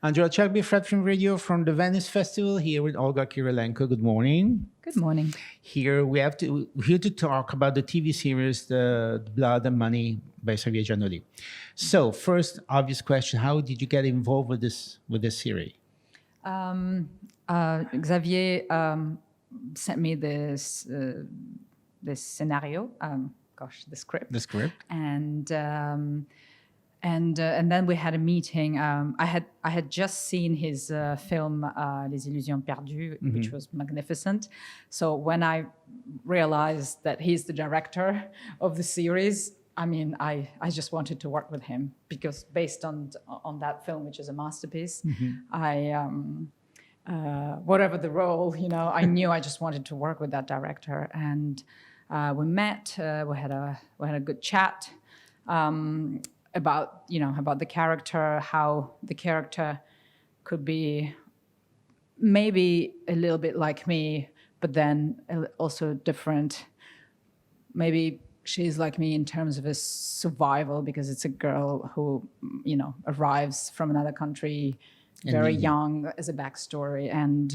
Angelo Acerbi, Fred Film Radio from the Venice Festival, here with Olga Kurilenko. Good morning. Good morning. Here to talk about the TV series The Blood and Money by Xavier Giannoli. So first, obvious question: how did you get involved with this series? Xavier sent me this scenario. The script. The script. And then we had a meeting. I had just seen his film Les Illusions Perdues, which was magnificent. So when I realized that he's the director of the series, I mean, I just wanted to work with him because based on that film, which is a masterpiece, whatever the role, I knew I just wanted to work with that director. And we met. We had a good chat. About the character, how the character could be maybe a little bit like me, but then also different. Maybe she's like me in terms of a survival because it's a girl who, arrives from another country very young as a backstory and,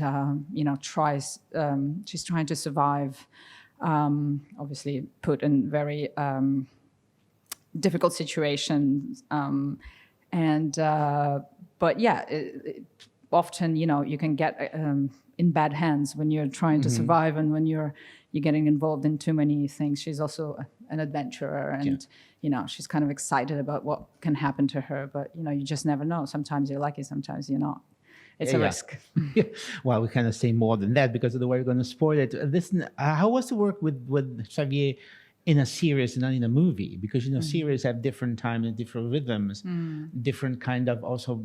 she's trying to survive, obviously put in very difficult situations, but yeah, often you can get in bad hands when you're trying to survive and when you're getting involved in too many things. She's also an adventurer, and she's kind of excited about what can happen to her. But you just never know. Sometimes you're lucky, sometimes you're not. It's a risk. Well, we cannot say more than that because of the way we're going to spoil it. Listen, how was the work with Xavier in a series and not in a movie? Because series have different time and different rhythms, different kind of also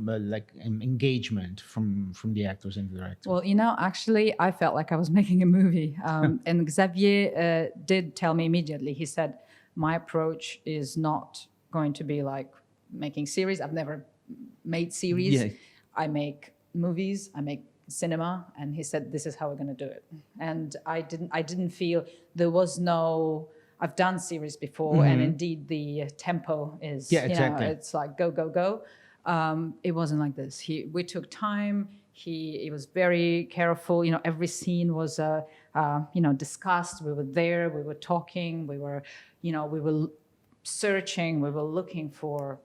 engagement from the actors and the director. Well, actually I felt like I was making a movie, and Xavier did tell me immediately. He said, my approach is not going to be like making series. I've never made series. I make movies, I make cinema, and he said, this is how we're going to do it. And I didn't feel there was no, I've done series before, and indeed the tempo is, it's like go, go, go. It wasn't like this. We took time. He was very careful. Every scene was, discussed. We were there. We were talking. We were searching. We were looking for,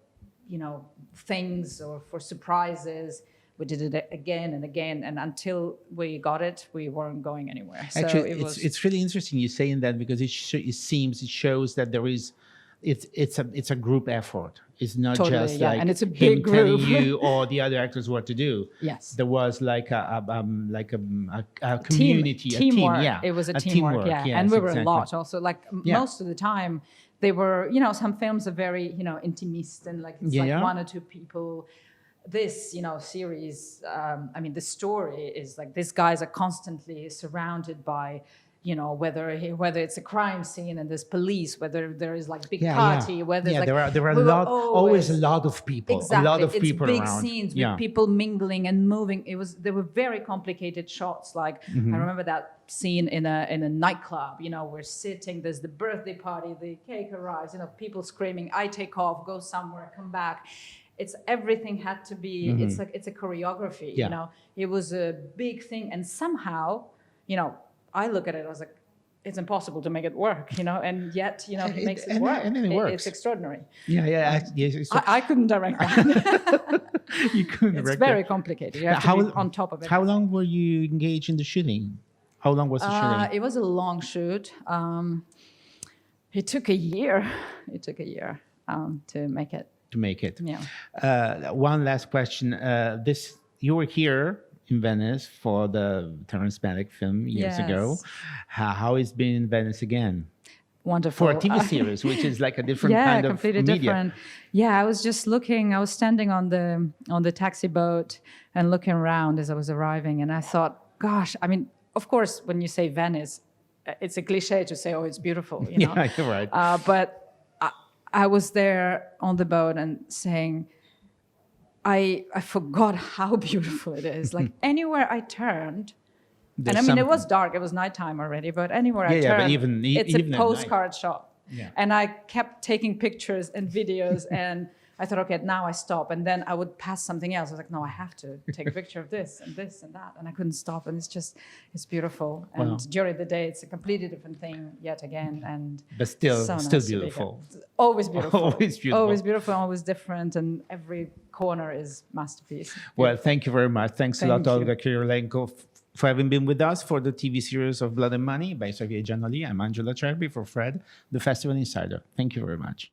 things or for surprises. We did it again and again, and until we got it, we weren't going anywhere. So actually, it's really interesting you saying that because it shows that there is, it's a group effort. It's not just like and it's a him big group. telling you or the other actors what to do. Yes, there was like a community, teamwork. A team. Yeah, it was a teamwork. Yeah, yes, and we were a lot also. Most of the time, they were. Some films are very intimist and it's like one or two people. This, series, the story is like these guys are constantly surrounded by, whether it's a crime scene and there's police, whether there is like big party, whether there are always a lot of people, exactly. A lot of it's people big around. Scenes with people mingling and moving. There were very complicated shots. Like I remember that scene in a nightclub. We're sitting. There's the birthday party. The cake arrives. People screaming. I take off. Go somewhere. Come back. Everything had to be. It's a choreography. It was a big thing, and somehow, I look at it as like it's impossible to make it work. And yet, he makes it work. And then it works. It's extraordinary. I couldn't direct that. You couldn't direct. It's very complicated. You have to be on top of it. How long were you engaged in the shooting? How long was the shooting? It was a long shoot. It took a year. To make it. Yeah. One last question. You were here in Venice for the Terrence Malick film years ago. How it's been in Venice again? Wonderful. For a TV series, which is like a different kind of completely media. Different. Yeah, I was just looking. I was standing on the taxi boat and looking around as I was arriving, and I thought, gosh, of course, when you say Venice, it's a cliche to say, oh, it's beautiful. Yeah, you're right. But I was there on the boat and saying, I forgot how beautiful it is. Like anywhere I turned, it was dark. It was nighttime already. But anywhere I turned, but it's even a postcard shop. Yeah. And I kept taking pictures and videos, and I thought, okay, now I stop. And then I would pass something else. I was like, no, I have to take a picture of this and this and that. And I couldn't stop. And it's beautiful. And Wow. during the day, it's a completely different thing yet again. And But still so still nice to be beautiful. here. Always beautiful. Always beautiful. Always beautiful, always different. And every corner is masterpiece. Well, thank you very much. Thanks a lot, Thank you. Olga Kurilenko, for having been with us for the TV series of Blood and Money by Xavier Giannoli. I'm Angelo Acerbi for Fred, the Festival Insider. Thank you very much.